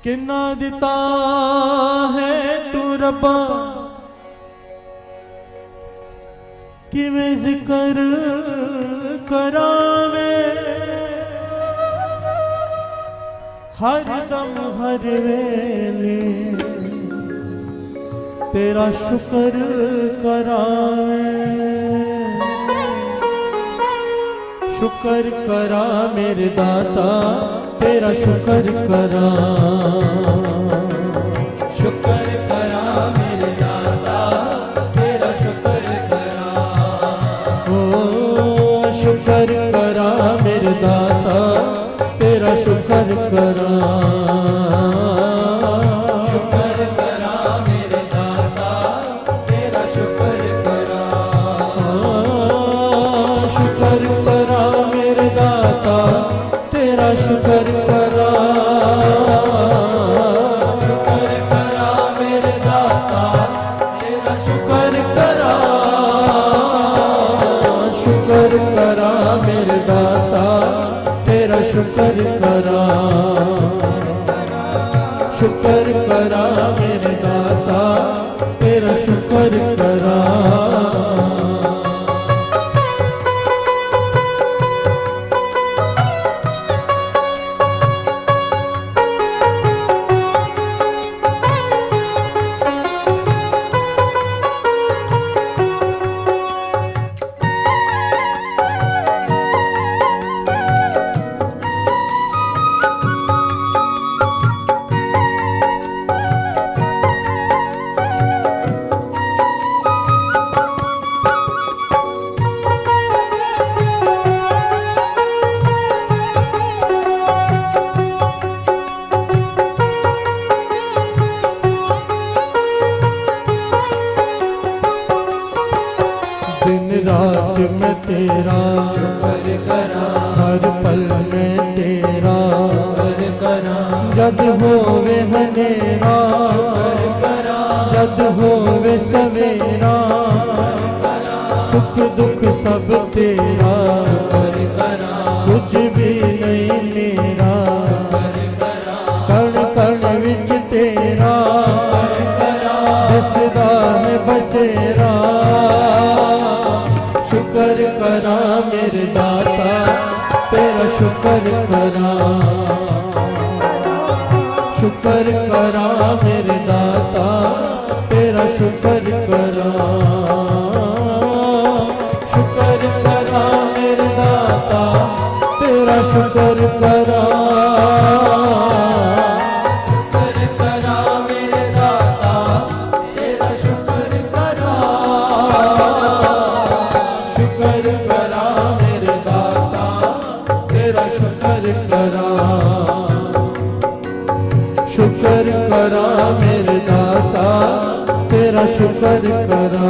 किन्ना दिता है तू रब्बा किवें जिक्र करावे हर दम हर वेले तेरा शुक्र करावे। शुक्र करा मेरे दाता तेरा शुक्र करा। शुक्र करा मेरे दाता तेरा शुक्र करा। ओ शुक्र करा मेरे दाता तेरा शुक्र करा। शुक्र करा मेरे दाता तेरा शुक्र करा। शुक्र करा मेरे दाता तेरा शुक्र करा। शुक्र करा मेरे दाता तेरा शुक्र करा। शुक्र करा मेरे दाता तेरा शुक्र करा। शुक्र करा मेरे दाता तेरा शुक्र करा। दिन रात में तेरा शुक्र करा। हर पल में तेरा शुक्र करा। जद होवे हनेरा शुक्र करा। जद होवे सवेरा सुख दुख सब तेरा शुक्र करा। कुछ भी नहीं मेरा शुक्र करा। कण कण विच तेरा शुक्र करा। दिसदा है बसेरा। शुक्र करा मेरे दाता तेरा शुक्र करा। शुक्र करा मेरे दाता तेरा शुक्र करा। शुक्र करा मेरे दाता तेरा शुक्र करा। शुक्र करा मेरे दाता तेरा शुक्र करा। शुक्र करा मेरे दाता तेरा शुक्र करा। शुक्र करा मेरे दाता तेरा शुक्र करा।